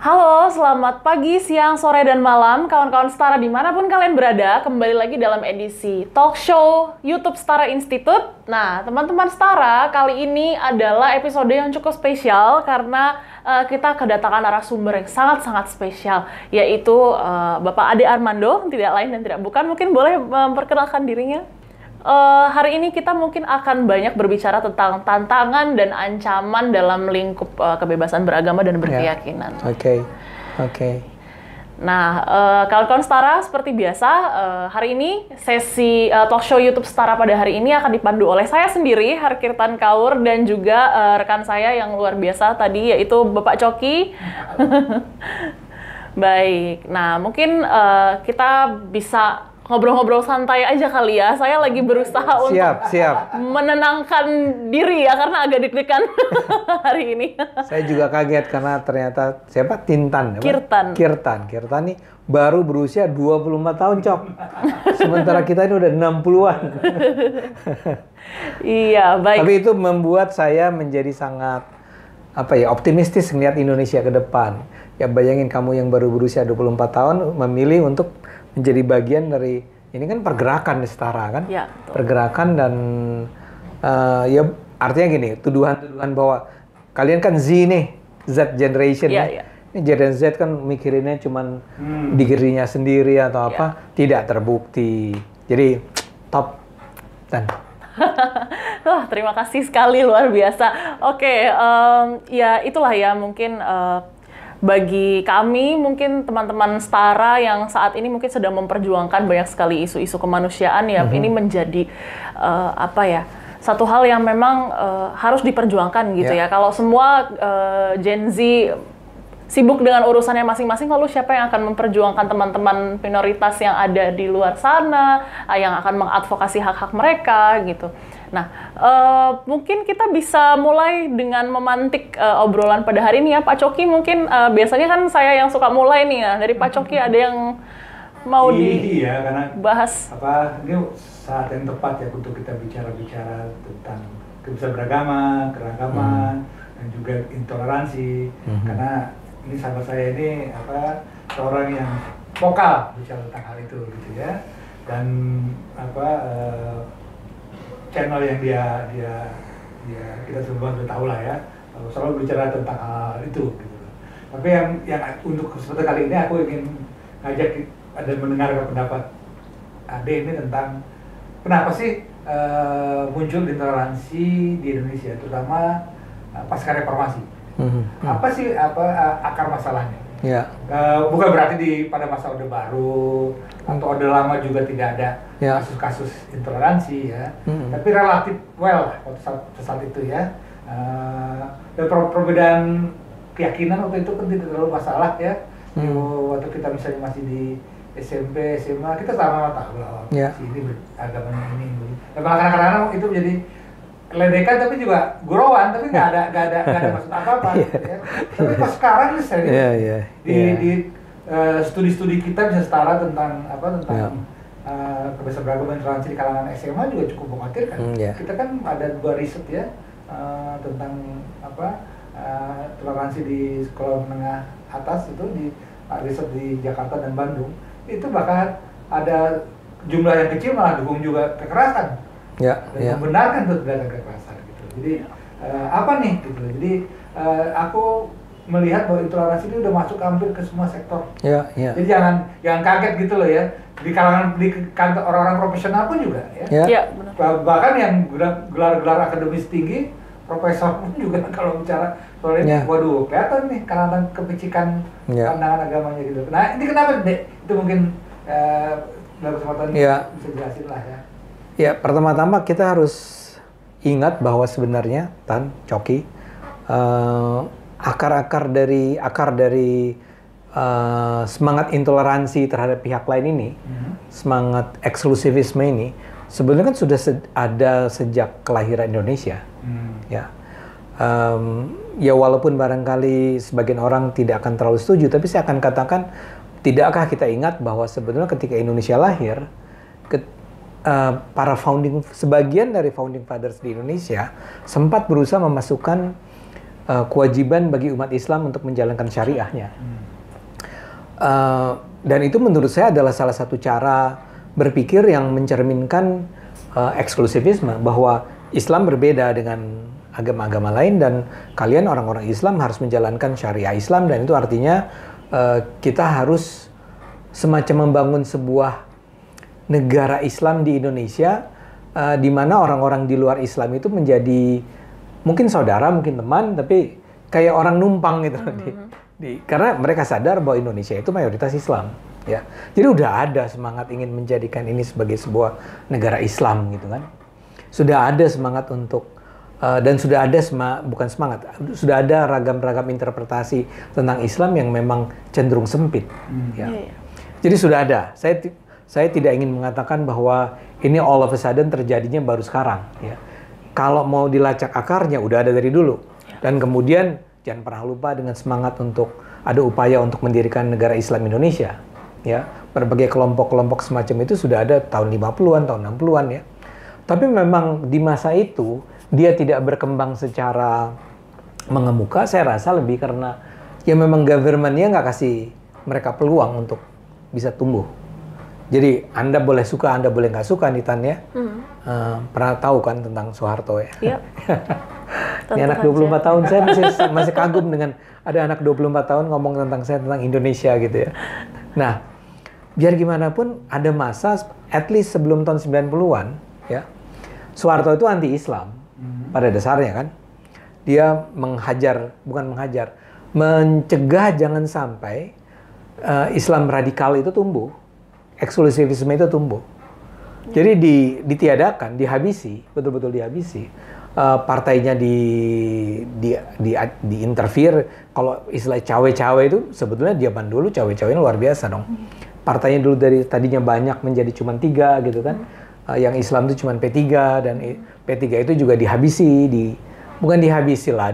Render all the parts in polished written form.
Halo, selamat pagi, siang, sore, dan malam, kawan-kawan Setara dimanapun kalian berada. Kembali lagi dalam edisi talk show YouTube Setara Institute. Nah, teman-teman Setara, kali ini adalah episode yang cukup spesial karena kita kedatangan narasumber yang sangat-sangat spesial, yaitu Bapak Ade Armando, tidak lain dan tidak bukan. Mungkin boleh memperkenalkan dirinya? Hari ini kita mungkin akan banyak berbicara tentang tantangan dan ancaman dalam lingkup kebebasan beragama dan berkeyakinan. Oke. Nah, kawan-kawan Setara, seperti biasa, hari ini sesi talk show YouTube Setara pada hari ini akan dipandu oleh saya sendiri, Harkirtan Kaur, dan juga rekan saya yang luar biasa tadi, yaitu Bapak Coki. Baik, nah mungkin kita bisa ngobrol-ngobrol santai aja kali ya. Saya lagi berusaha untuk menenangkan diri ya, karena agak deg-degan hari ini. Saya juga kaget karena ternyata siapa? Tintan. Kirtan nih baru berusia 24 tahun, Cok. Sementara kita ini udah 60-an. Iya, baik. Tapi itu membuat saya menjadi sangat optimistis ngeliat Indonesia ke depan. Ya bayangin kamu yang baru berusia 24 tahun memilih untuk menjadi bagian dari, ini kan pergerakan setara kan? Ya, pergerakan dan ya artinya gini, tuduhan-tuduhan bahwa kalian kan Z nih, Z generation ya. Ini Gen Z kan mikirinnya cuman di dirinya sendiri atau apa, tidak terbukti. Jadi top dan wah, terima kasih sekali, luar biasa. Oke, ya itulah ya mungkin bagi kami, mungkin teman-teman Setara yang saat ini mungkin sedang memperjuangkan banyak sekali isu-isu kemanusiaan ya, ini menjadi satu hal yang memang harus diperjuangkan gitu ya. Kalau semua Gen Z sibuk dengan urusannya masing-masing, lalu siapa yang akan memperjuangkan teman-teman minoritas yang ada di luar sana, yang akan mengadvokasi hak-hak mereka gitu. Nah, mungkin kita bisa mulai dengan memantik obrolan pada hari ini ya, Pak Coki. Mungkin biasanya kan saya yang suka mulai nih ya. Dari Pak Coki ada yang mau dibahas? Ini saat yang tepat ya untuk kita bicara tentang kebebasan beragama, keragaman, dan juga intoleransi. Karena ini sahabat saya ini seorang yang vokal bicara tentang hal itu gitu ya. Dan channel yang dia kita semua sudah tahu lah ya, selalu bicara tentang hal itu gitu. Tapi yang untuk kesempatan kali ini aku ingin ngajak dan mendengarkan pendapat Ade ini tentang kenapa sih muncul intoleransi di Indonesia, terutama pasca reformasi. Apa sih akar masalahnya? Bukan berarti pada masa Orde Baru atau Orde Lama juga tidak ada kasus-kasus intoleransi ya, tapi relatif saat itu ya. Dan perbedaan keyakinan waktu itu kan tidak terlalu masalah ya. Waktu kita misalnya masih di SMP, SMA, kita sama tahu lah ini agamanya ini. Dan kadang-kadang itu menjadi ledekan tapi juga gurauan, tapi nggak ada maksud apa-apa gitu ya. Tapi pas sekarang nih serius di studi-studi kita bisa setara tentang kebebasan beragama dan toleransi di kalangan SMA juga cukup mengkhawatirkan. Kita kan ada 2 riset ya tentang toleransi di sekolah menengah atas itu di riset di Jakarta dan Bandung. Itu bahkan ada jumlah yang kecil malah dukung juga kekerasan. Membenarkan tuh tindakan kekerasan gitu. Jadi apa nih gitu. Jadi aku melihat bahwa intoleransi ini udah masuk hampir ke semua sektor. Jadi jangan kaget gitu loh ya. Di kantor orang-orang profesional pun juga ya. Bahkan yang gelar-gelar akademis tinggi, profesor pun juga kalau bicara soal ini, waduh, kelihatan nih karena kepicikan pandangan agamanya gitu. Nah, ini kenapa, Dek? Itu mungkin dalam kesempatan bisa jelasin lah ya. Ya, pertama-tama kita harus ingat bahwa sebenarnya Coki, akar dari semangat intoleransi terhadap pihak lain ini, semangat eksklusivisme ini, sebenarnya kan sudah ada sejak kelahiran Indonesia. Ya walaupun barangkali sebagian orang tidak akan terlalu setuju, tapi saya akan katakan, tidakkah kita ingat bahwa sebenarnya ketika Indonesia lahir, sebagian dari founding fathers di Indonesia sempat berusaha memasukkan kewajiban bagi umat Islam untuk menjalankan syariahnya. Dan itu menurut saya adalah salah satu cara berpikir yang mencerminkan eksklusivisme, bahwa Islam berbeda dengan agama-agama lain dan kalian orang-orang Islam harus menjalankan syariah Islam, dan itu artinya kita harus semacam membangun sebuah negara Islam di Indonesia di mana orang-orang di luar Islam itu menjadi mungkin saudara, mungkin teman, tapi kayak orang numpang gitu. Karena mereka sadar bahwa Indonesia itu mayoritas Islam. Ya, jadi udah ada semangat ingin menjadikan ini sebagai sebuah negara Islam gitu kan. Sudah ada semangat untuk dan sudah ada sudah ada ragam-ragam interpretasi tentang Islam yang memang cenderung sempit. Ya. Jadi sudah ada. Saya tidak ingin mengatakan bahwa ini all of a sudden terjadinya baru sekarang. Ya. Kalau mau dilacak akarnya udah ada dari dulu. Dan kemudian jangan pernah lupa dengan semangat untuk ada upaya untuk mendirikan negara Islam Indonesia. Ya, berbagai kelompok-kelompok semacam itu sudah ada tahun 50-an, tahun 60-an ya. Tapi memang di masa itu dia tidak berkembang secara mengemuka, saya rasa lebih karena ya memang government-nya nggak kasih mereka peluang untuk bisa tumbuh. Jadi Anda boleh suka, Anda boleh nggak suka nih Tan ya. Pernah tahu kan tentang Soeharto ya? Iya. Ini anak 24 tahun, saya masih kagum dengan ada anak 24 tahun ngomong tentang saya, tentang Indonesia gitu ya. Nah, biar gimana pun ada masa, at least sebelum tahun 90-an ya, Soeharto itu anti-Islam pada dasarnya kan. Dia mencegah jangan sampai Islam radikal itu tumbuh, eksklusivisme itu tumbuh. Jadi ditiadakan, dihabisi, betul-betul dihabisi. Partainya diinterfere. Kalau istilah cawe-cawe itu sebetulnya zaman dulu cawe-cawenya luar biasa dong. Partainya dulu dari tadinya banyak menjadi cuma 3 gitu kan. Yang Islam itu cuma P3 dan P3 itu juga dihabisi, bukan dihabisi lah,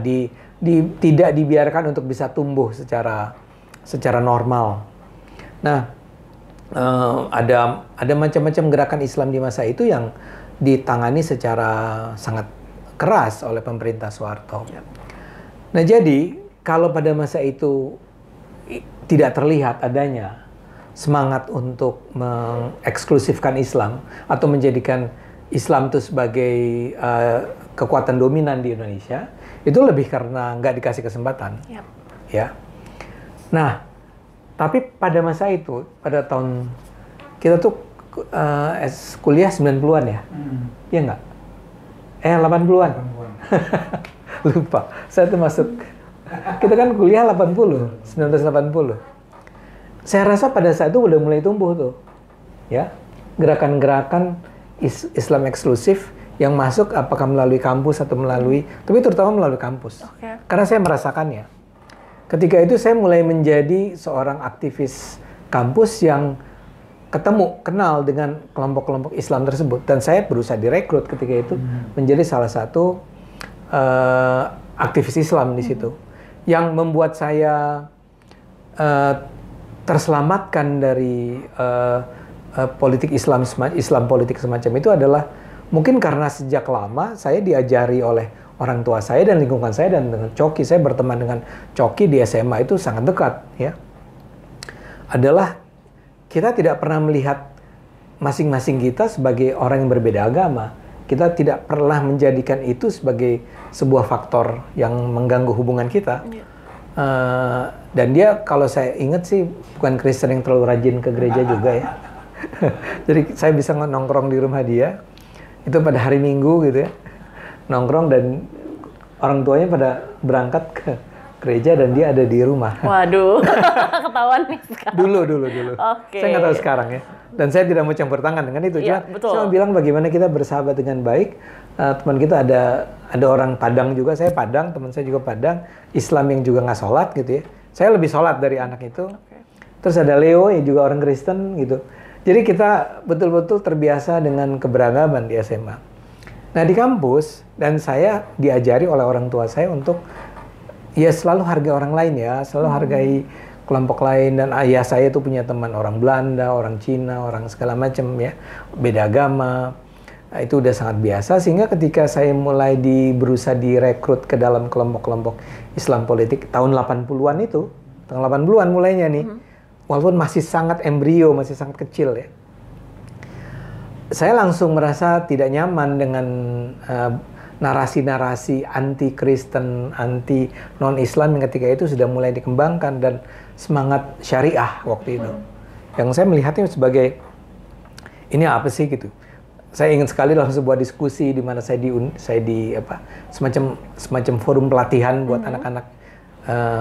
tidak dibiarkan untuk bisa tumbuh secara normal. Nah, ada macam-macam gerakan Islam di masa itu yang ditangani secara sangat keras oleh pemerintah Soeharto. Nah, jadi kalau pada masa itu tidak terlihat adanya semangat untuk mengeksklusifkan Islam atau menjadikan Islam itu sebagai kekuatan dominan di Indonesia, itu lebih karena nggak dikasih kesempatan. Ya. Nah, tapi pada masa itu, pada tahun kita tuh kuliah 90-an ya? Iya nggak? 80-an. Lupa. Saya tuh masuk. Kita kan kuliah 1980. Saya rasa pada saat itu udah mulai tumbuh tuh. Ya. Gerakan-gerakan Islam eksklusif yang masuk apakah melalui kampus atau tapi terutama melalui kampus. Karena saya merasakannya. Ketika itu saya mulai menjadi seorang aktivis kampus yang kenal dengan kelompok-kelompok Islam tersebut. Dan saya berusaha direkrut ketika itu menjadi salah satu aktivis Islam di situ. Yang membuat saya terselamatkan dari politik Islam politik semacam itu adalah mungkin karena sejak lama saya diajari oleh orang tua saya dan lingkungan saya, dan dengan Coki, saya berteman dengan Coki di SMA itu sangat dekat ya. Adalah kita tidak pernah melihat masing-masing kita sebagai orang yang berbeda agama. Kita tidak pernah menjadikan itu sebagai sebuah faktor yang mengganggu hubungan kita. Dan dia, kalau saya ingat sih, bukan Kristen yang terlalu rajin ke gereja juga ya. Jadi saya bisa nongkrong di rumah dia, itu pada hari Minggu gitu ya. Nongkrong dan orang tuanya pada berangkat ke gereja dan dia ada di rumah. Waduh, ketahuan nih sekarang. Dulu. Saya nggak tahu sekarang ya. Dan saya tidak mau campur tangan dengan itu. Iya, Cuma saya bilang bagaimana kita bersahabat dengan baik. Teman kita ada orang Padang juga, saya Padang, teman saya juga Padang. Islam yang juga nggak sholat gitu ya. Saya lebih sholat dari anak itu. Terus ada Leo yang juga orang Kristen gitu. Jadi kita betul-betul terbiasa dengan keberagaman di SMA. Nah di kampus, dan saya diajari oleh orang tua saya untuk ya selalu hargai orang lain ya, selalu hargai kelompok lain. Dan ayah saya itu punya teman orang Belanda, orang Cina, orang segala macam ya, beda agama. Itu udah sangat biasa, sehingga ketika saya mulai berusaha direkrut ke dalam kelompok-kelompok Islam politik tahun 80-an itu, tahun 80-an mulainya nih, walaupun masih sangat embrio, masih sangat kecil ya, saya langsung merasa tidak nyaman dengan narasi-narasi anti-Kristen, anti non-Islam yang ketika itu sudah mulai dikembangkan, dan semangat syariah waktu itu. Yang saya melihatnya sebagai, ini apa sih gitu. Saya ingat sekali dalam sebuah diskusi di mana saya di semacam forum pelatihan buat anak-anak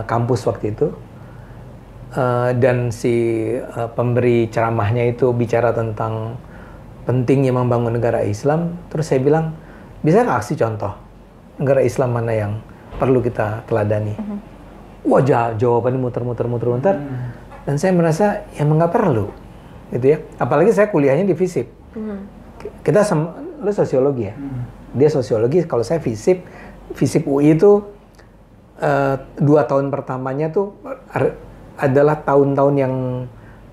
kampus waktu itu, dan si pemberi ceramahnya itu bicara tentang pentingnya membangun negara Islam. Terus saya bilang, bisa nggak kasih contoh negara Islam mana yang perlu kita teladani? Wah, jawabannya muter-muter. Dan saya merasa emang nggak perlu, gitu ya. Apalagi saya kuliahnya di FISIP. Kita lu sosiologi ya, dia sosiologi, kalau saya FISIP UI itu 2 tahun pertamanya tuh adalah tahun-tahun yang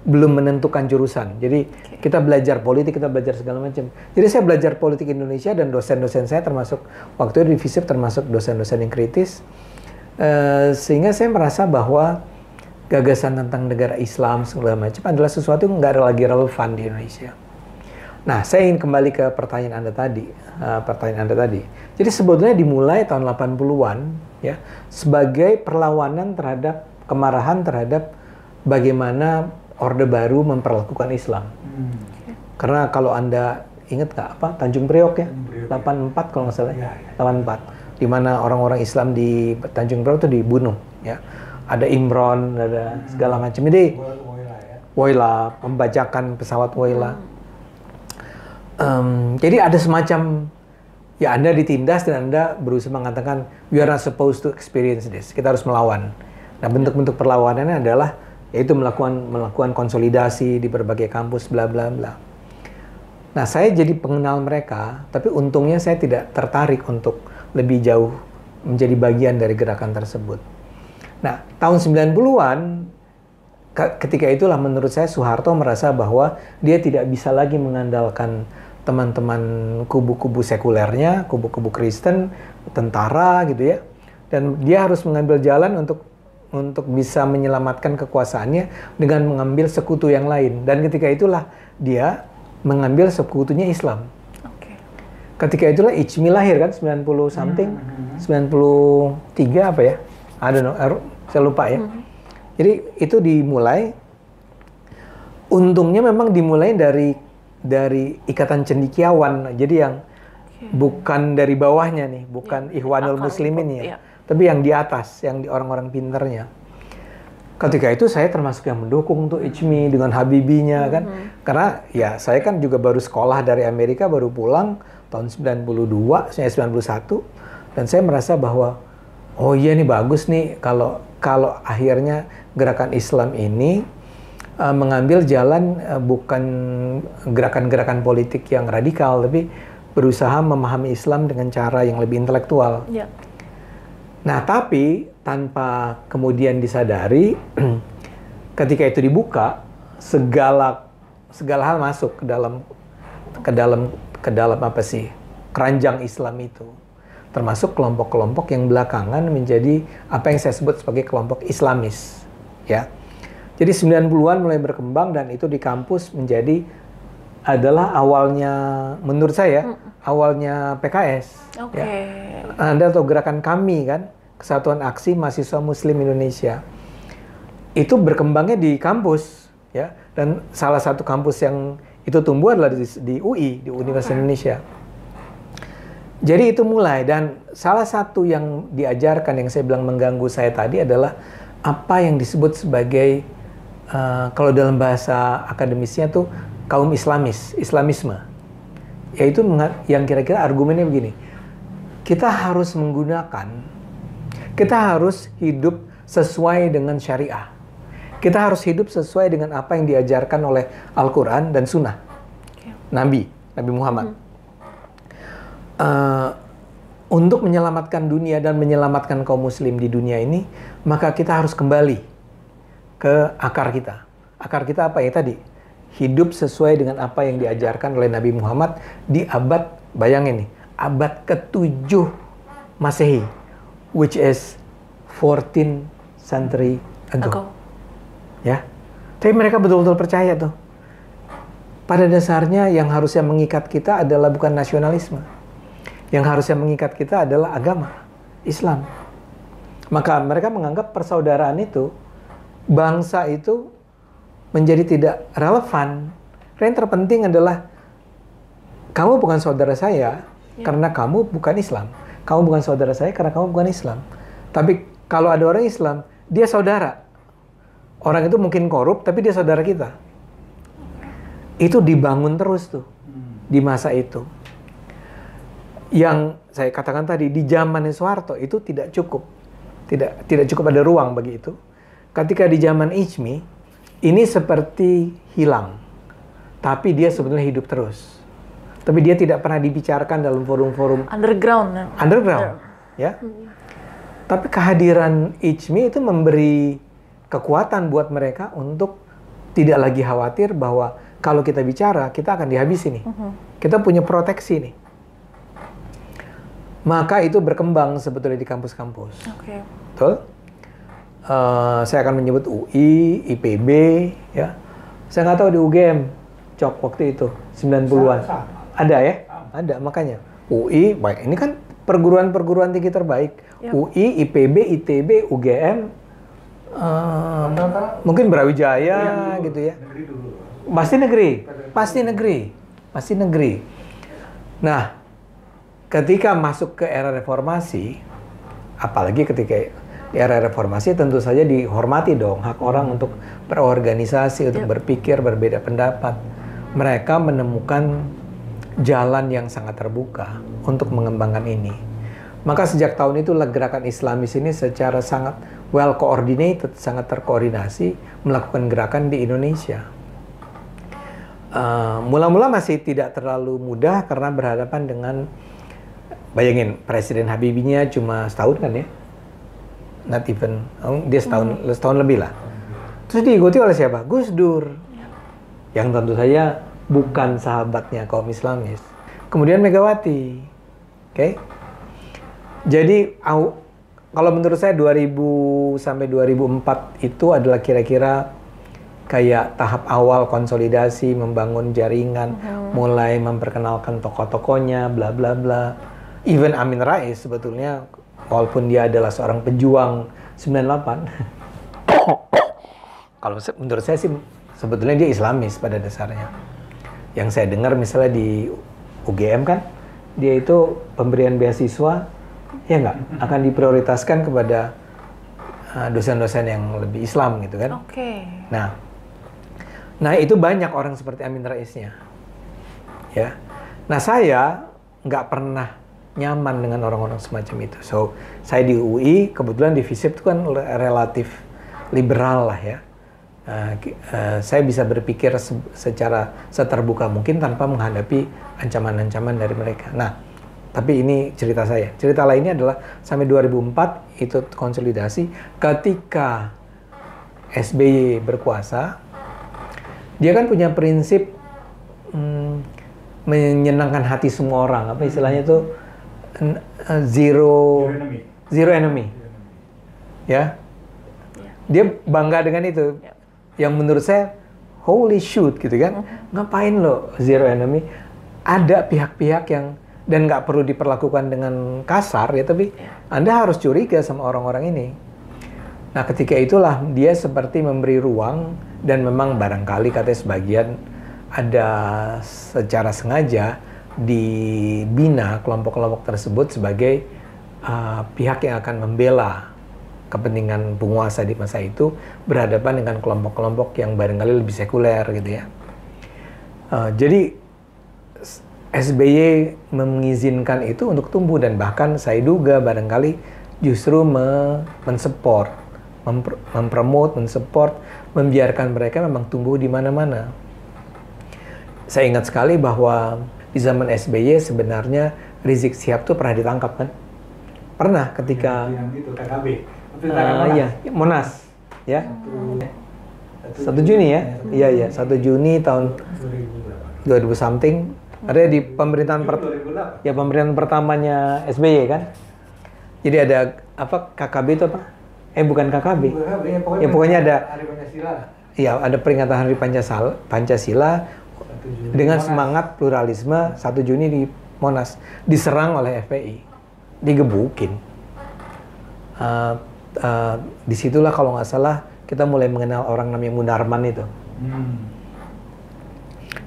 belum menentukan jurusan. Jadi kita belajar politik, kita belajar segala macam. Jadi saya belajar politik Indonesia, dan dosen-dosen saya termasuk waktu itu di FISIP termasuk dosen-dosen yang kritis, sehingga saya merasa bahwa gagasan tentang negara Islam segala macam adalah sesuatu yang nggak lagi relevan di Indonesia. Nah, saya ingin kembali ke pertanyaan Anda tadi. Jadi sebetulnya dimulai tahun 80-an ya, sebagai perlawanan terhadap kemarahan terhadap bagaimana Orde Baru memperlakukan Islam. Karena kalau Anda ingat nggak Tanjung Priok ya, 84 kalau nggak salah, 84, di mana orang-orang Islam di Tanjung Priok itu dibunuh ya. Ada Imron, ada segala macam. Jadi Woyla, pembajakan pesawat Woyla. Jadi ada semacam, ya Anda ditindas dan Anda berusaha mengatakan, we are not supposed to experience this. Kita harus melawan. Nah, bentuk-bentuk perlawanannya adalah yaitu melakukan konsolidasi di berbagai kampus, bla bla bla. Nah, saya jadi pengenal mereka, tapi untungnya saya tidak tertarik untuk lebih jauh menjadi bagian dari gerakan tersebut. Nah, tahun 90-an, ketika itulah menurut saya Soeharto merasa bahwa dia tidak bisa lagi mengandalkan teman-teman kubu-kubu sekulernya, kubu-kubu Kristen, tentara gitu ya. Dan dia harus mengambil jalan untuk bisa menyelamatkan kekuasaannya dengan mengambil sekutu yang lain. Dan ketika itulah dia mengambil sekutunya Islam. Ketika itulah ICMI lahir kan, 90 something, 93 apa ya? I don't know, saya lupa ya. Jadi itu dimulai, untungnya memang dimulai dari Ikatan Cendekiawan. Jadi yang bukan dari bawahnya nih, bukan Ikhwanul Muslimin ya. Tapi yang di atas, yang di orang-orang pinternya. Ketika itu saya termasuk yang mendukung tuh ICMI dengan Habibinya kan. Karena ya saya kan juga baru sekolah dari Amerika, baru pulang tahun 92, saya 91. Dan saya merasa bahwa, oh iya nih bagus nih kalau akhirnya gerakan Islam ini mengambil jalan bukan gerakan-gerakan politik yang radikal, tapi berusaha memahami Islam dengan cara yang lebih intelektual. Yeah. Nah, tapi tanpa kemudian disadari, ketika itu dibuka, segala hal masuk ke dalam apa sih, keranjang Islam itu. Termasuk kelompok-kelompok yang belakangan menjadi apa yang saya sebut sebagai kelompok Islamis, ya. Jadi 90-an mulai berkembang, dan itu di kampus adalah awalnya, menurut saya, awalnya PKS. Ya. Anda tahu gerakan KAMI kan, Kesatuan Aksi Mahasiswa Muslim Indonesia. Itu berkembangnya di kampus, ya. Dan salah satu kampus yang itu tumbuh adalah di UI, di Universitas Indonesia. Jadi itu mulai, dan salah satu yang diajarkan yang saya bilang mengganggu saya tadi adalah apa yang disebut sebagai kalau dalam bahasa akademisnya tuh kaum Islamisme. Yaitu yang kira-kira argumennya begini. Kita harus hidup sesuai dengan syariah. Kita harus hidup sesuai dengan apa yang diajarkan oleh Al-Quran dan Sunnah. Nabi Muhammad. Untuk menyelamatkan dunia dan menyelamatkan kaum muslim di dunia ini, maka kita harus kembali ke akar kita. Akar kita apa ya tadi? hidup sesuai dengan apa yang diajarkan oleh Nabi Muhammad di abad, bayangin nih, abad ke-7 Masehi, which is 14th century ago. Ya. Tapi mereka betul-betul percaya tuh. Pada dasarnya yang harusnya mengikat kita adalah bukan nasionalisme. Yang harusnya mengikat kita adalah agama, Islam. Maka mereka menganggap persaudaraan itu, bangsa itu menjadi tidak relevan. Yang terpenting adalah kamu bukan saudara saya karena kamu bukan Islam. Kamu bukan saudara saya karena kamu bukan Islam. Tapi kalau ada orang Islam, dia saudara. Orang itu mungkin korup, tapi dia saudara kita. Itu dibangun terus tuh di masa itu. Yang saya katakan tadi, di zaman Soeharto itu tidak cukup. Tidak cukup ada ruang bagi itu. Ketika di zaman Ijmi, ini seperti hilang. Tapi dia sebenarnya hidup terus. Tapi dia tidak pernah dibicarakan dalam forum-forum underground. Ya. Tapi kehadiran Ijmi itu memberi kekuatan buat mereka untuk tidak lagi khawatir bahwa kalau kita bicara, kita akan dihabisi nih. Kita punya proteksi nih. Maka itu berkembang sebetulnya di kampus-kampus. Betul? Saya akan menyebut UI, IPB, ya. Saya nggak tahu di UGM, Cok, waktu itu, 90-an. Ada ya? Ada, makanya. UI, baik. Ini kan perguruan-perguruan tinggi terbaik. UI, IPB, ITB, UGM, mungkin Brawijaya, gitu ya. Pasti negeri. Nah, ketika masuk ke era reformasi, apalagi ketika di era reformasi tentu saja dihormati dong hak orang untuk berorganisasi, untuk berpikir, berbeda pendapat. Mereka menemukan jalan yang sangat terbuka untuk mengembangkan ini. Maka sejak tahun itulah gerakan Islamis ini secara sangat well coordinated, sangat terkoordinasi melakukan gerakan di Indonesia. Mula-mula masih tidak terlalu mudah karena berhadapan dengan, bayangin, Presiden Habibie-nya cuma setahun kan ya? Not even, dia setahun lebih lah. Terus diikuti oleh siapa? Gus Dur. Yang tentu saja bukan sahabatnya kaum Islamis. Kemudian Megawati. Oke? Jadi, kalau menurut saya 2000 sampai 2004 itu adalah kira-kira kayak tahap awal konsolidasi, membangun jaringan, mulai memperkenalkan tokoh-tokohnya, bla bla bla. Even Amin Rais sebetulnya, walaupun dia adalah seorang pejuang 98, kalau menurut saya sih sebetulnya dia Islamis pada dasarnya. Yang saya dengar misalnya di UGM kan, dia itu pemberian beasiswa, ya nggak, akan diprioritaskan kepada dosen-dosen yang lebih Islam gitu kan. Nah itu banyak orang seperti Amin Raisnya, ya. Nah saya nggak pernah nyaman dengan orang-orang semacam itu. So saya di UI kebetulan di FISIP itu kan relatif liberal lah ya. Saya bisa berpikir secara seterbuka mungkin tanpa menghadapi ancaman-ancaman dari mereka. Nah tapi ini cerita saya. Cerita lainnya adalah sampai 2004 itu konsolidasi ketika SBY berkuasa. Dia kan punya prinsip menyenangkan hati semua orang. Apa istilahnya itu? Zero enemy. Ya. Dia bangga dengan itu. Yang menurut saya, holy shoot gitu kan. Ngapain lo zero enemy? Ada pihak-pihak yang, dan nggak perlu diperlakukan dengan kasar ya, tapi Anda harus curiga sama orang-orang ini. Nah ketika itulah dia seperti memberi ruang, dan memang barangkali katanya sebagian ada secara sengaja dibina kelompok-kelompok tersebut sebagai pihak yang akan membela kepentingan penguasa di masa itu berhadapan dengan kelompok-kelompok yang barangkali lebih sekuler gitu ya. Jadi SBY mengizinkan itu untuk tumbuh, dan bahkan saya duga barangkali justru mensupport, mempromote, mensupport, membiarkan mereka memang tumbuh di mana-mana. Saya ingat sekali bahwa di zaman SBY sebenarnya Rizik Syihab tuh pernah ditangkap kan? Pernah ketika yang itu KKB. Iya, Monas, ya. 1 Juni ya? Iya, iya. 1 Juni tahun 2000 something. Ada di pemerintahan pemerintahan pertamanya SBY kan? Jadi ada apa KKB itu apa? Bukan KKB. Ya pokoknya ada Hari Pancasila. Iya, ada peringatan Hari Pancasila dengan semangat pluralisme 1 Juni di Monas. Diserang oleh FPI. Digebukin. Disitulah kalau nggak salah kita mulai mengenal orang namanya Munarman itu.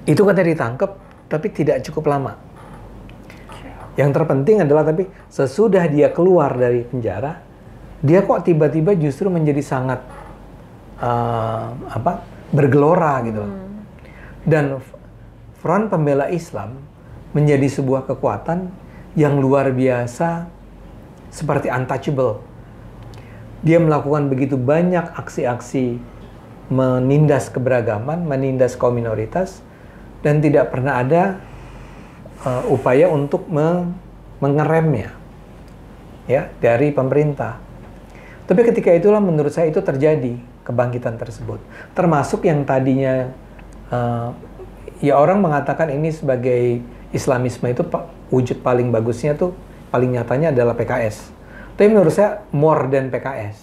Itu katanya ditangkap, tapi tidak cukup lama. Yang terpenting adalah tapi sesudah dia keluar dari penjara, dia kok tiba-tiba justru menjadi sangat bergelora gitu loh. Dan Front Pembela Islam menjadi sebuah kekuatan yang luar biasa seperti untouchable. Dia melakukan begitu banyak aksi-aksi menindas keberagaman, menindas kaum minoritas, dan tidak pernah ada upaya untuk mengeremnya ya dari pemerintah. Tapi ketika itulah menurut saya itu terjadi kebangkitan tersebut. Termasuk yang tadinya ya orang mengatakan ini sebagai Islamisme itu wujud paling bagusnya tuh paling nyatanya adalah PKS. Tapi menurut saya more than PKS.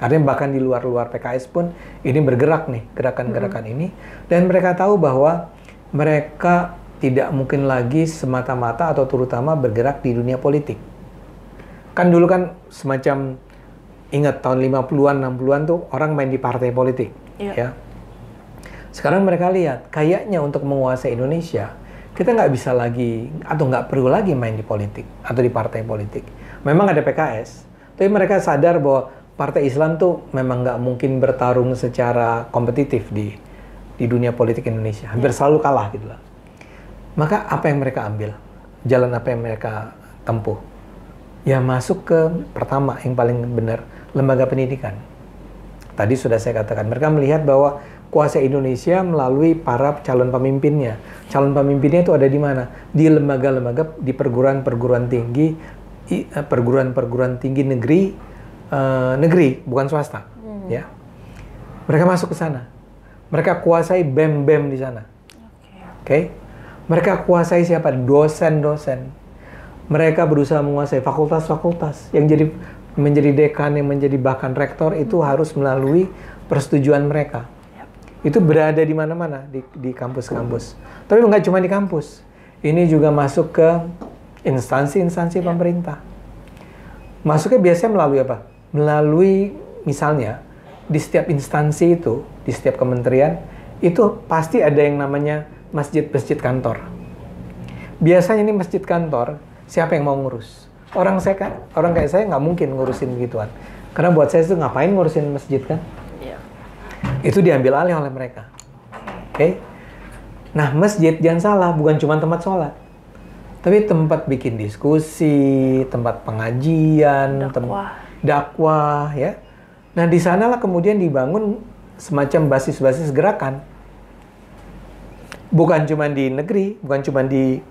Artinya bahkan di luar-luar PKS pun ini bergerak nih gerakan-gerakan ini, dan mereka tahu bahwa mereka tidak mungkin lagi semata-mata atau terutama bergerak di dunia politik. Kan dulu kan semacam ingat tahun 50-an, 60-an tuh orang main di partai politik. Ya. Sekarang mereka lihat, kayaknya untuk menguasai Indonesia, kita nggak bisa lagi, atau nggak perlu lagi main di politik, atau di partai politik. Memang ada PKS, tapi mereka sadar bahwa partai Islam tuh memang nggak mungkin bertarung secara kompetitif di dunia politik Indonesia. Hampir selalu kalah gitu lah. Maka apa yang mereka ambil? Jalan apa yang mereka tempuh? Ya masuk ke pertama yang paling benar, lembaga pendidikan. Tadi sudah saya katakan, mereka melihat bahwa kuasa Indonesia melalui para calon pemimpinnya. Calon pemimpinnya itu ada di mana? Di lembaga-lembaga, di perguruan-perguruan tinggi, perguruan-perguruan tinggi negeri, bukan swasta. Ya. Mereka masuk ke sana. Mereka kuasai BEM-BEM di sana. Oke. Mereka kuasai siapa? Dosen-dosen. Mereka berusaha menguasai fakultas-fakultas. Yang menjadi dekan, yang menjadi bahkan rektor itu harus melalui persetujuan mereka. Itu berada di mana-mana, di kampus-kampus. Tapi nggak cuma di kampus. Ini juga masuk ke instansi-instansi pemerintah. Masuknya biasanya melalui apa? Melalui misalnya di setiap instansi itu, di setiap kementerian, itu pasti ada yang namanya masjid-masjid kantor. Biasanya ini masjid kantor, siapa yang mau ngurus? Orang kayak saya nggak mungkin ngurusin begituan. Karena buat saya itu ngapain ngurusin masjid kan? Itu diambil alih oleh mereka. Oke? Nah, masjid jangan salah, bukan cuma tempat sholat. Tapi tempat bikin diskusi, tempat pengajian, dakwah, ya. Nah, di sanalah kemudian dibangun semacam basis-basis gerakan. Bukan cuma di negeri, bukan cuma di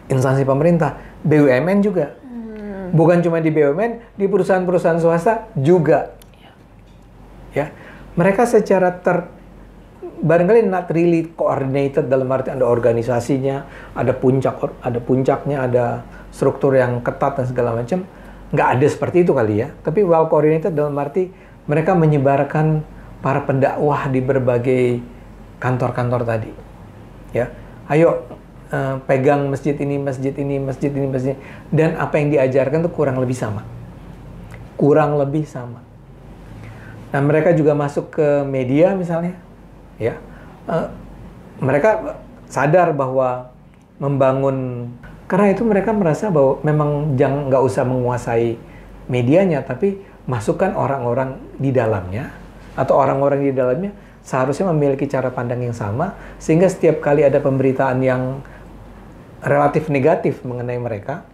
instansi pemerintah, BUMN juga. Bukan cuma di BUMN, di perusahaan-perusahaan swasta juga. Ya. Mereka secara barangkali not really coordinated dalam arti ada organisasinya, ada puncaknya, ada struktur yang ketat dan segala macam. Nggak ada seperti itu kali ya. Tapi well coordinated dalam arti mereka menyebarkan para pendakwah di berbagai kantor-kantor tadi. Ya, ayo pegang masjid ini. Dan apa yang diajarkan itu kurang lebih sama. Nah, mereka juga masuk ke media misalnya. Ya, mereka sadar bahwa membangun, karena itu mereka merasa bahwa memang nggak usah menguasai medianya, tapi masukkan orang-orang di dalamnya, atau orang-orang di dalamnya seharusnya memiliki cara pandang yang sama, sehingga setiap kali ada pemberitaan yang relatif negatif mengenai mereka,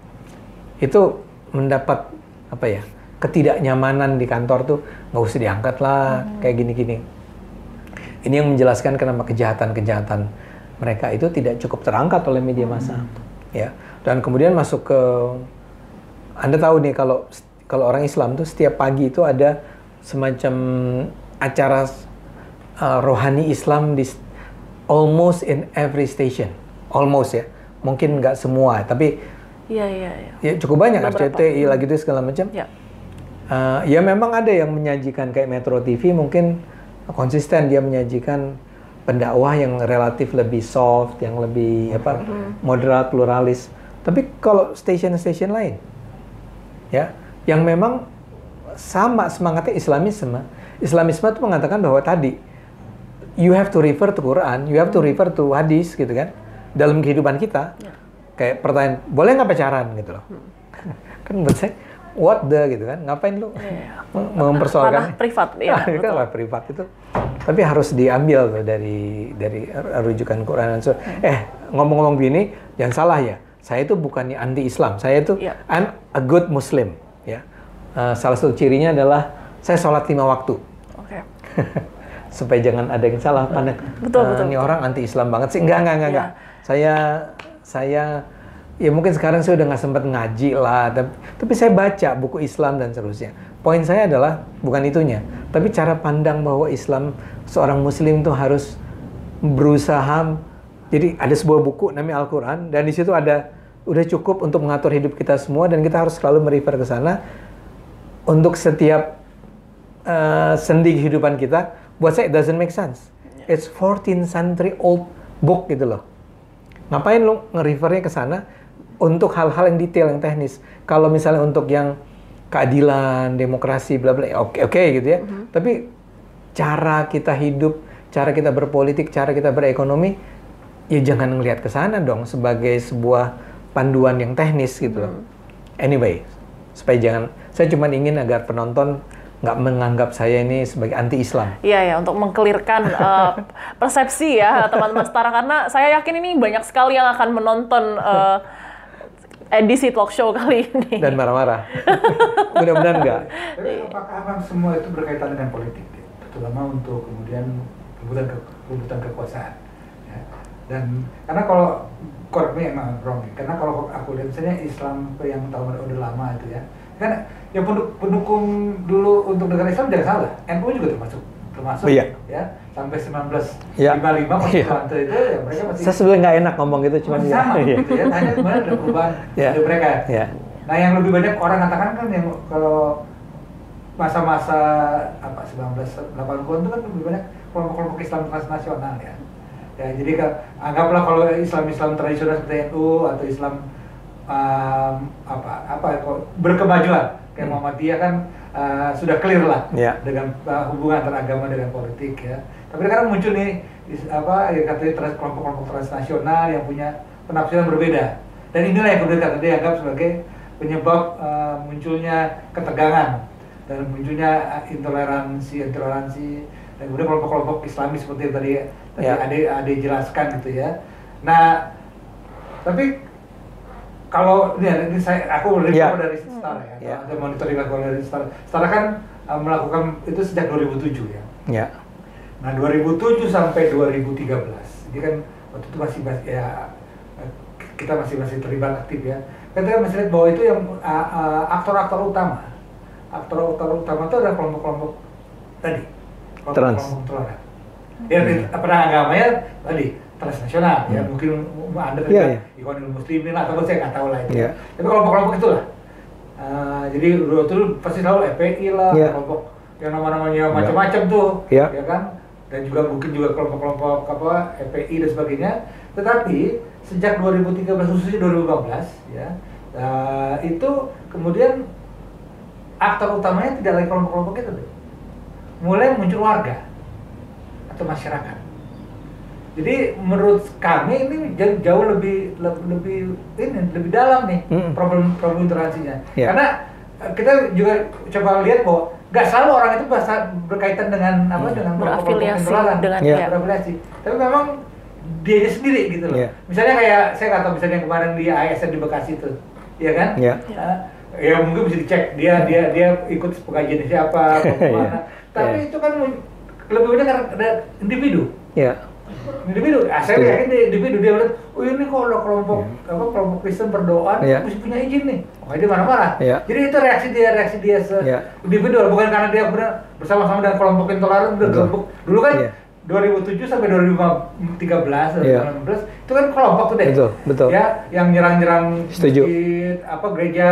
itu mendapat ketidaknyamanan di kantor tuh, nggak usah diangkat lah, kayak gini-gini. Ini yang menjelaskan kenapa kejahatan-kejahatan mereka itu tidak cukup terangkat oleh media massa. Ya. Dan kemudian masuk ke, Anda tahu nih kalau orang Islam tuh setiap pagi itu ada semacam acara rohani Islam di almost in every station, almost ya, mungkin nggak semua, tapi ya cukup banyak RCTI lagi itu segala macam. Ya memang ada yang menyajikan kayak Metro TV mungkin konsisten dia menyajikan pendakwah yang relatif lebih soft, yang lebih moderat, pluralis. Tapi kalau stasiun-stasiun lain, ya, yang memang sama semangatnya Islamisme itu mengatakan bahwa tadi you have to refer to Quran, you have to refer to hadis gitu kan dalam kehidupan kita. Kayak pertanyaan, boleh nggak pacaran gitu loh? Kan menurut saya what the gitu kan, ngapain lu mempersoalkan privat ya. Kan lah privat itu, tapi harus diambil tuh dari rujukan Quran. So, ngomong-ngomong gini jangan salah ya, saya itu bukannya anti Islam, saya itu I'm a good Muslim ya. Salah satu cirinya adalah saya sholat 5 waktu. Supaya jangan ada yang salah pandang, ini orang anti Islam banget sih. Enggak. Saya ya mungkin sekarang saya udah nggak sempat ngaji lah, tapi saya baca buku Islam dan seterusnya. Poin saya adalah bukan itunya, tapi cara pandang bahwa Islam, seorang Muslim itu harus berusaha. Jadi ada sebuah buku namanya Al-Quran, dan di situ udah cukup untuk mengatur hidup kita semua, dan kita harus selalu merefer ke sana untuk setiap sendi kehidupan kita. Buat saya it doesn't make sense. It's 14th century old book gitu loh. Ngapain lo nge-refernya ke sana untuk hal-hal yang detail, yang teknis. Kalau misalnya untuk yang keadilan, demokrasi, bla bla, oke gitu ya. Tapi cara kita hidup, cara kita berpolitik, cara kita berekonomi, ya jangan ngelihat ke sana dong sebagai sebuah panduan yang teknis gitu loh. Anyway, saya cuma ingin agar penonton nggak menganggap saya ini sebagai anti-Islam. Iya, untuk mengkelirkan persepsi ya teman-teman setara, karena saya yakin ini banyak sekali yang akan menonton edisi talk show kali ini. Dan marah-marah. Mudah-mudahan enggak. Apakah semua itu berkaitan dengan politik, terutama untuk kemudian rebutan kekuasaan? Ya. Dan karena kalau correct me emang wrong, karena kalau aku lihat misalnya Islam yang tahun udah lama itu ya, kan yang pendukung dulu untuk negara Islam jangan salah, NU juga termasuk ya, sampai 1955 konstituante itu ya mereka masih. Saya sebenarnya nggak enak ngomong gitu, cuma sama gitu ya, hanya kemudian ada perubahan dari mereka. Nah yang lebih banyak orang katakan kan yang kalau masa-masa 1980-an itu kan lebih banyak kelompok-kelompok Islam transnasional ya. Ya jadi anggaplah kalau Islam tradisional seperti NU atau Islam berkemajuan kayak Muhammadiyah kan sudah clear lah dengan hubungan antara agama dengan politik ya. Tapi sekarang muncul nih katanya kelompok-kelompok transnasional yang punya penafsiran berbeda. Dan inilah yang kemudian dianggap sebagai penyebab munculnya ketegangan dan munculnya intoleransi dan kemudian kelompok-kelompok Islami seperti yang tadi Ade jelaskan gitu ya. Nah, tapi kalau ini aku report dari Setara ya, ada monitoring aku dari Setara. Setara kan melakukan itu sejak 2007 ya. Nah 2007 sampai 2013, ini kan waktu itu masih kita masih terlibat aktif ya. Kita masih lihat bahwa itu yang aktor-aktor utama itu adalah kelompok-kelompok tadi, kelompok toleran. Ya perang agamanya tadi transnasional ya, mungkin Anda Ikhwanul Muslimin atau saya nggak tahu lah itu. Tapi kelompok-kelompok itulah. Jadi dulu pasti selalu FPI lah, kelompok yang nama-namanya macam-macam tuh, ya kan? Dan juga mungkin juga kelompok-kelompok FPI dan sebagainya. Tetapi sejak 2013 khususnya 2015 ya, itu kemudian aktor utamanya tidak lagi kelompok-kelompok itu deh. Mulai muncul warga atau masyarakat. Jadi menurut kami ini jauh lebih dalam nih problem intoleransinya. Karena kita juga coba lihat bahwa nggak selalu orang itu berkaitan dengan dengan berafiliasi dengan berafiliasi. Tapi memang dia sendiri gitu loh. Misalnya kayak saya nggak tahu misalnya yang kemarin di ASN di Bekasi itu, ya kan? Ya mungkin bisa dicek dia ikut pengajian siapa, kemana. Tapi itu kan lebih banyak ada individu. Individu, saya yakin individu dia lihat, oh ini kalau kelompok Kristen berdoa, mesti punya izin nih. Dia marah-marah. Jadi itu reaksi dia individu, bukan karena dia bersama-sama dengan kelompok intoleran udah gebuk. Dulu kan 2007 sampai 2013, Iya. 2016 itu kan kelompok tuh deh. Betul. Ya, yang nyerang-nyerang Setuju. masjid, gereja,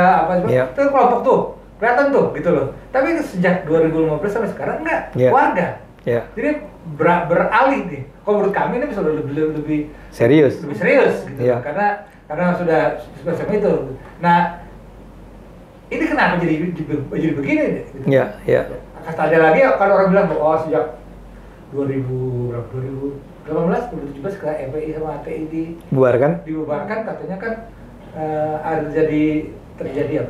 Iya. itu kan kelompok tuh. Kelihatan tuh gitu loh. Tapi sejak 2015 sampai sekarang enggak, Iya. warga. Iya. Jadi beralih nih. Kalau menurut kami ini bisa lebih Serius. gitu. Iya. Karena sudah seperti itu. Nah, ini kenapa jadi begini deh? Gitu. Iya, iya. Kata ada lagi kalau orang bilang bahwa sejak 2018, 2017 ke FPI sama HTI Bubarkan. dibubarkan, katanya kan ada terjadi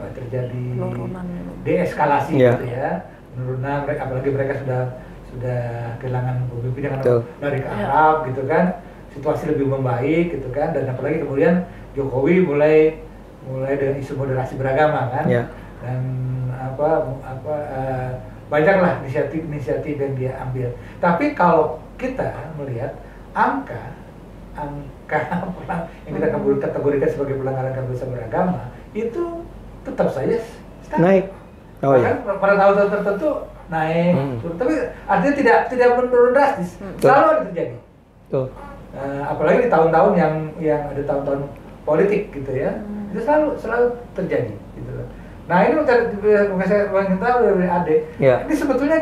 Penurunan. deeskalasi Iya. gitu ya, penurunan, apalagi mereka sudah kehilangan pemimpin yang Betul. dari ke Arab gitu kan, situasi lebih membaik gitu kan, dan apalagi kemudian Jokowi mulai dengan isu moderasi beragama kan, Iya. dan banyaklah inisiatif yang dia ambil. Tapi kalau kita melihat angka yang kita kategorikan sebagai pelanggaran kebebasan beragama itu tetap saja stagnan. Naik. Oh iya. Bahkan pada tahun tertentu naik, turun. Tapi artinya tidak menurun drastis. Selalu ada terjadi. Tuh. Apalagi di tahun-tahun yang ada tahun-tahun politik gitu ya, itu selalu terjadi gitu loh. Nah ini saya kita dari Ade, Iya. ini sebetulnya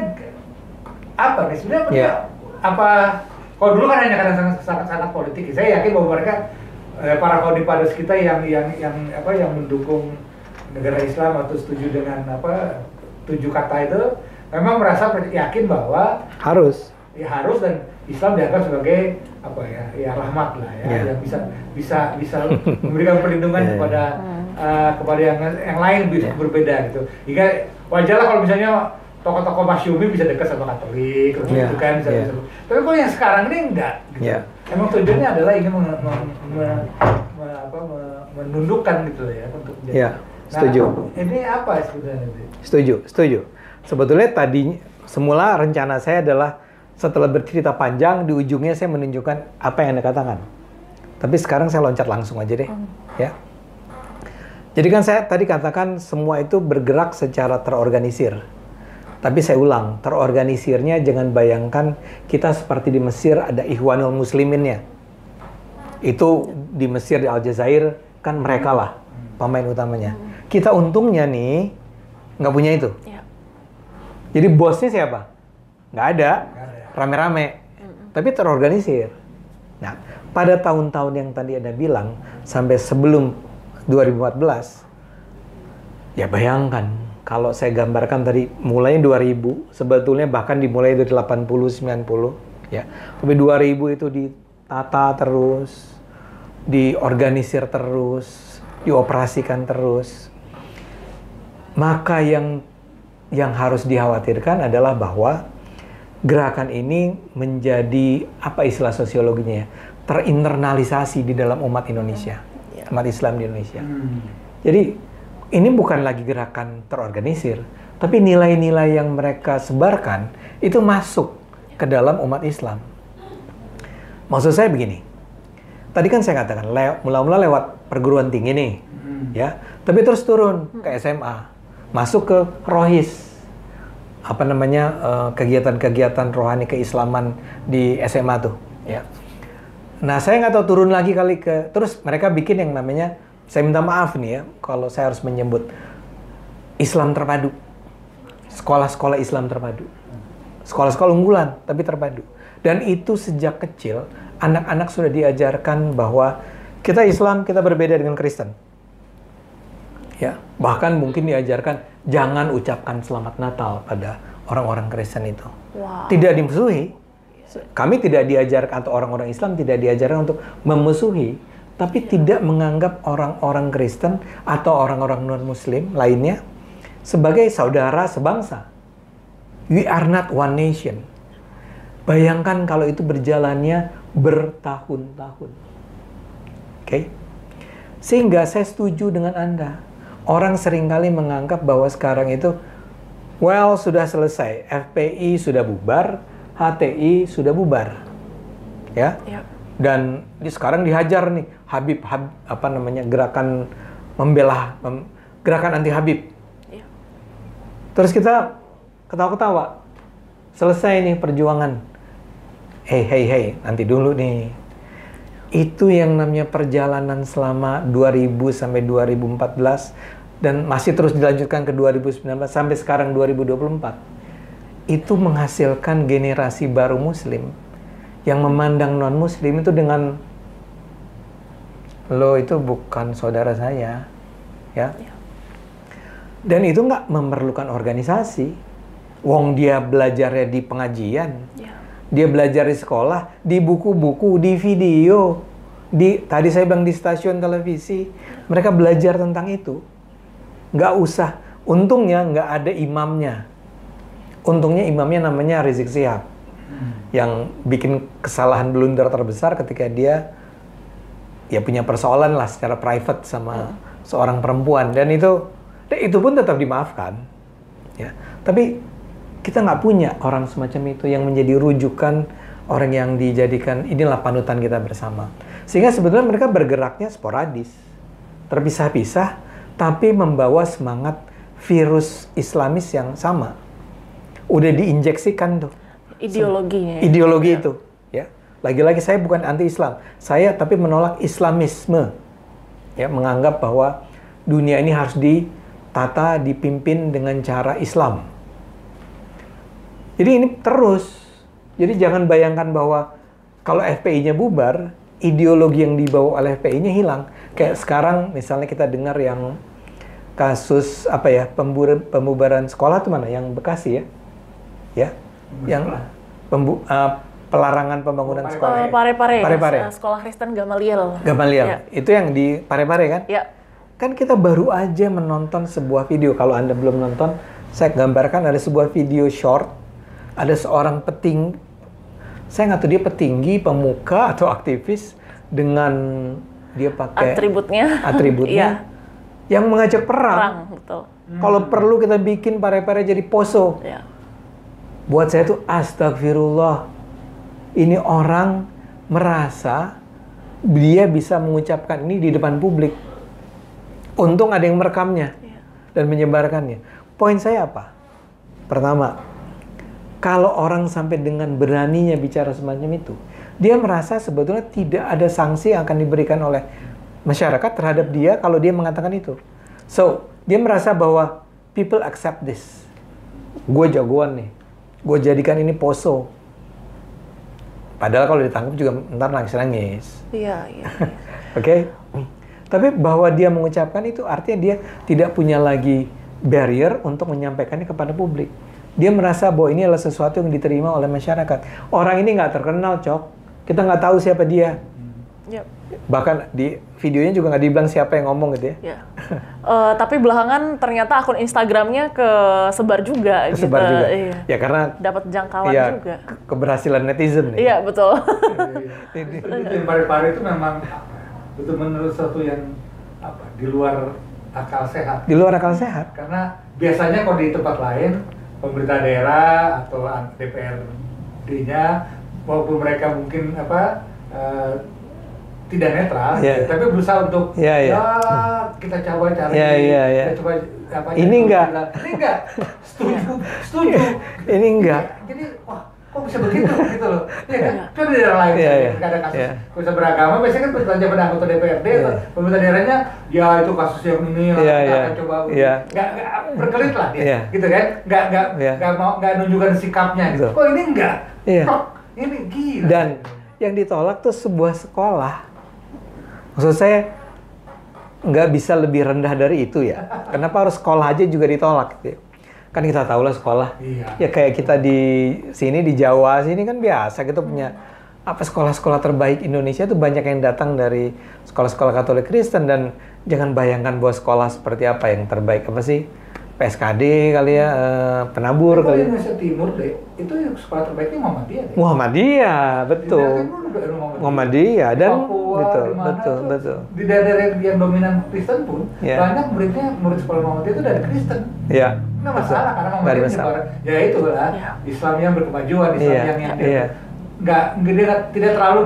apa nih sebenarnya? Iya. Apa kalau dulu kan hanya karena sangat politik, saya yakin bahwa mereka para komunitas kita yang mendukung negara Islam atau setuju dengan 7 kata itu memang merasa yakin bahwa Harus. harus, dan Islam dianggap sebagai rahmat lah ya, Yeah. yang bisa memberikan perlindungan kepada yang lain berbeda gitu. Hingga wajarlah kalau misalnya tokoh-tokoh masyumi bisa dekat sama Katolik gitu kan, bisa. Tapi kalau yang sekarang ini enggak gitu. Yeah. Emang tujuannya adalah ingin menundukkan gitu ya untuk menjadi. Iya, setuju. Nah, ini apa sebenarnya? Setuju. Sebetulnya tadi semula rencana saya adalah setelah bercerita panjang di ujungnya saya menunjukkan apa yang Anda katakan. Tapi sekarang saya loncat langsung aja deh, ya. Jadi kan saya tadi katakan semua itu bergerak secara terorganisir. Tapi saya ulang, terorganisirnya jangan bayangkan kita seperti di Mesir ada Ikhwanul Musliminnya. Itu di Mesir, di Aljazair, kan mereka lah pemain utamanya. Kita untungnya nih nggak punya itu. Iya. Jadi bosnya siapa? Nggak ada, rame-rame. Tapi terorganisir. Nah, pada tahun-tahun yang tadi Anda bilang, sampai sebelum 2014, ya bayangkan, kalau saya gambarkan tadi, mulai 2000, sebetulnya bahkan dimulai dari 80, 90, ya. Tapi 2000 itu ditata terus, diorganisir terus, dioperasikan terus. Maka yang harus dikhawatirkan adalah bahwa gerakan ini menjadi, apa istilah sosiologinya ya, terinternalisasi di dalam umat Indonesia, umat Islam di Indonesia. Jadi ini bukan lagi gerakan terorganisir, tapi nilai-nilai yang mereka sebarkan itu masuk ke dalam umat Islam. Maksud saya begini, tadi kan saya katakan mula-mula lewat perguruan tinggi nih, ya, tapi terus turun ke SMA, masuk ke Rohis, kegiatan-kegiatan rohani keislaman di SMA tuh, ya. Nah, saya nggak tahu turun lagi kali terus mereka bikin yang namanya, saya minta maaf nih ya, kalau saya harus menyebut Islam terpadu, sekolah-sekolah Islam terpadu, sekolah-sekolah unggulan tapi terpadu. Dan itu sejak kecil anak-anak sudah diajarkan bahwa kita Islam, kita berbeda dengan Kristen. Ya, bahkan mungkin diajarkan jangan ucapkan selamat Natal pada orang-orang Kristen itu. Wow. Tidak dimusuhi. Kami tidak diajarkan, atau orang-orang Islam tidak diajarkan untuk memusuhi, tapi tidak menganggap orang-orang Kristen atau orang-orang non-Muslim lainnya sebagai saudara sebangsa. We are not one nation. Bayangkan kalau itu berjalannya bertahun-tahun. Oke? Sehingga saya setuju dengan Anda. Orang seringkali menganggap bahwa sekarang itu, sudah selesai. FPI sudah bubar, HTI sudah bubar. Ya? Yep. Dan sekarang dihajar nih gerakan gerakan anti Habib. Yep. Terus kita ketawa-ketawa. Selesai nih perjuangan hey, nanti dulu nih. Itu yang namanya perjalanan selama 2000 sampai 2014 dan masih terus dilanjutkan ke 2019 sampai sekarang 2024. Itu menghasilkan generasi baru muslim yang memandang non-muslim itu dengan lo itu bukan saudara saya, ya. Dan itu nggak memerlukan organisasi. Wong dia belajarnya di pengajian, dia belajar di sekolah, di buku-buku, di video, tadi saya bilang di stasiun televisi, mereka belajar tentang itu. Nggak usah, untungnya nggak ada imamnya. Untungnya imamnya namanya Rizik Syihab, yang bikin kesalahan blunder terbesar ketika dia ya punya persoalan lah secara private sama seorang perempuan, dan itu pun tetap dimaafkan, ya. Tapi kita nggak punya orang semacam itu yang menjadi rujukan, orang yang dijadikan inilah panutan kita bersama. Sehingga sebetulnya mereka bergeraknya sporadis, terpisah-pisah, tapi membawa semangat virus Islamis yang sama. Udah diinjeksikan tuh ideologinya. Ideologi itu, ya. Lagi-lagi saya bukan anti-Islam, saya tapi menolak Islamisme, ya, menganggap bahwa dunia ini harus ditata, dipimpin dengan cara Islam. Jadi ini terus, jadi jangan bayangkan bahwa kalau FPI-nya bubar, ideologi yang dibawa oleh FPI-nya hilang. Kayak sekarang misalnya kita dengar yang kasus apa ya, pembubaran sekolah itu mana? Yang Bekasi, ya, yang pelarangan pembangunan sekolah. Parepare. Sekolah Kristen Gamaliel. Ya. Itu yang di Parepare kan? Ya. Kan kita baru aja menonton sebuah video. Kalau Anda belum nonton, saya gambarkan ada sebuah video short. Ada seorang saya nggak tahu dia petinggi, pemuka atau aktivis dengan dia pakai atributnya yang mengajak perang. Betul. Kalau perlu kita bikin Parepare jadi poso. Ya. Buat saya itu astagfirullah. Ini orang merasa dia bisa mengucapkan ini di depan publik. Untung ada yang merekamnya dan menyebarkannya. Poin saya apa? Pertama, kalau orang sampai dengan beraninya bicara semacam itu, dia merasa sebetulnya tidak ada sanksi yang akan diberikan oleh masyarakat terhadap dia kalau dia mengatakan itu. So, dia merasa bahwa people accept this. Gue jagoan nih. Gue jadikan ini poso. Padahal kalau ditangkap juga ntar nangis-nangis. Iya. Oke? Tapi bahwa dia mengucapkan itu artinya dia tidak punya lagi barrier untuk menyampaikannya kepada publik. Dia merasa bahwa ini adalah sesuatu yang diterima oleh masyarakat. Orang ini nggak terkenal, Cok. Kita nggak tahu siapa dia. Yep. Bahkan di videonya juga nggak dibilang siapa yang ngomong gitu ya. Tapi belakangan ternyata akun Instagramnya kesebar juga. Kesebar juga. Iya. Ya karena dapat jangkauan juga. Keberhasilan netizen. Iya, betul. Itu Parepare itu memang itu menurut satu yang di luar akal sehat. Di luar akal sehat. Karena biasanya kalau di tempat lain pemerintah daerah atau DPRD-nya walaupun mereka mungkin tidak netral, tapi berusaha untuk kita coba cari, kita coba ini enggak, setuju, ini enggak. Jadi wah kok bisa begitu gitu loh, ya kan? Kan di daerah lain, ada kasus bisa beragama, biasanya kan bertanya pada anggota DPRD, pemerintah daerahnya, ya itu kasus yang ini, kita akan coba, nggak berkelit lah dia, gitu kan? Nggak nunjukkan sikapnya, gitu. Kok ini enggak? Kok ini gila. Dan yang ditolak tuh sebuah sekolah. Maksud saya nggak bisa lebih rendah dari itu ya. Kenapa harus sekolah aja juga ditolak? Gitu. Kan kita tahu lah sekolah. Ya kayak kita di sini di Jawa sini kan biasa kita punya sekolah-sekolah terbaik Indonesia itu banyak yang datang dari sekolah-sekolah Katolik Kristen, dan jangan bayangkan bahwa sekolah seperti apa yang terbaik apa sih? PSKD kali ya, Penabur kali. Di Indonesia Timur deh, itu sekolah terbaiknya Muhammadiyah. Muhammadiyah, betul. Muhammadiyah dan betul. Di daerah yang dominan Kristen pun banyak murid sekolah Muhammadiyah itu dari Kristen. Iya. Nggak masalah karena Muhammadiyah menyebar. Ya itu lah, Islam yang berkemajuan, Islam yang tidak terlalu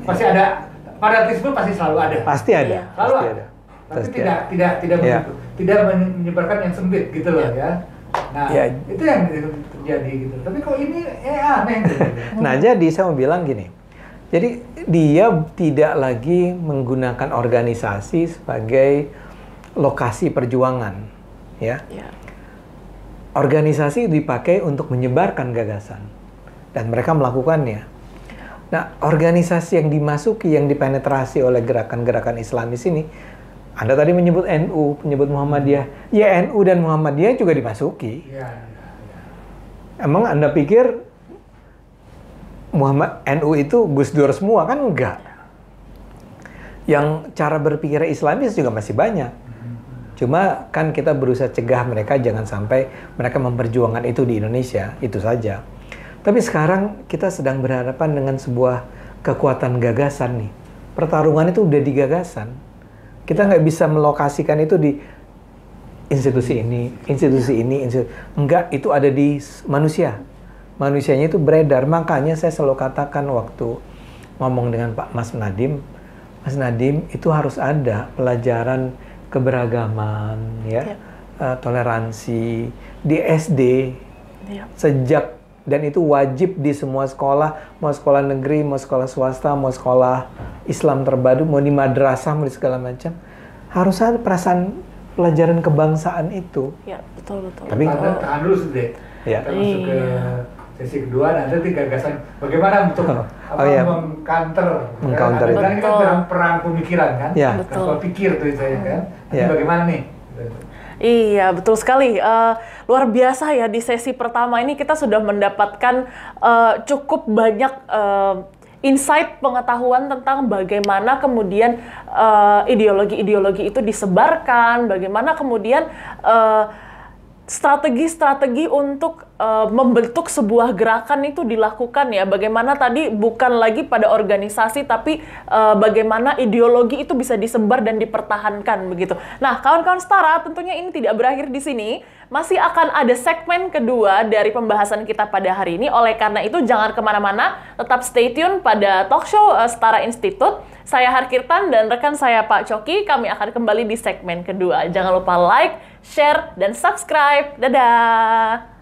pasti ada fanatisme, pasti selalu ada. Pasti ada. Selalu ada. Tapi tidak begitu. Tidak menyebarkan yang sempit gitu loh ya. Nah, Ya. itu yang terjadi gitu. Tapi kok ini aneh gitu. Nah, jadi saya mau bilang gini. Jadi dia tidak lagi menggunakan organisasi sebagai lokasi perjuangan, ya. Ya. Organisasi dipakai untuk menyebarkan gagasan dan mereka melakukannya. Nah, organisasi yang dimasuki, yang dipenetrasi oleh gerakan-gerakan Islamis ini, Anda tadi menyebut NU, menyebut Muhammadiyah. Ya, NU dan Muhammadiyah juga dimasuki. Ya. Emang Anda pikir NU itu Gus Dur semua? Kan enggak. Yang cara berpikir Islamis juga masih banyak. Cuma kan kita berusaha cegah mereka jangan sampai mereka memperjuangkan itu di Indonesia, itu saja. Tapi sekarang kita sedang berhadapan dengan sebuah kekuatan gagasan nih. Pertarungan itu udah di gagasan. Kita nggak bisa melokasikan itu di institusi ini. Enggak, itu ada di manusia. Manusianya itu beredar. Makanya saya selalu katakan waktu ngomong dengan Pak Mas Nadiem itu harus ada pelajaran keberagaman, toleransi di SD sejak, dan itu wajib di semua sekolah, mau sekolah negeri, mau sekolah swasta, mau sekolah Islam terpadu, mau di madrasah, mau di segala macam, harus ada perasaan pelajaran kebangsaan itu. Ya, betul. Tapi tahan dulu sedikit. Ya. Kita masuk ke sesi kedua, nanti gagasan bagaimana untuk mengcounter itu. Ini kan perang pemikiran kan, kalau pikir tuh saya kan. Nanti bagaimana nih? Iya, betul sekali. Luar biasa ya, di sesi pertama ini kita sudah mendapatkan cukup banyak insight pengetahuan tentang bagaimana kemudian ideologi-ideologi itu disebarkan, bagaimana kemudian strategi-strategi untuk membentuk sebuah gerakan itu dilakukan ya. Bagaimana tadi bukan lagi pada organisasi, tapi bagaimana ideologi itu bisa disebar dan dipertahankan begitu. Nah, kawan-kawan setara, tentunya ini tidak berakhir di sini. Masih akan ada segmen kedua dari pembahasan kita pada hari ini. Oleh karena itu, jangan kemana-mana. Tetap stay tune pada talk show Setara Institute. Saya Harkirtan dan rekan saya Pak Coki. Kami akan kembali di segmen kedua. Jangan lupa like, share, dan subscribe. Dadah!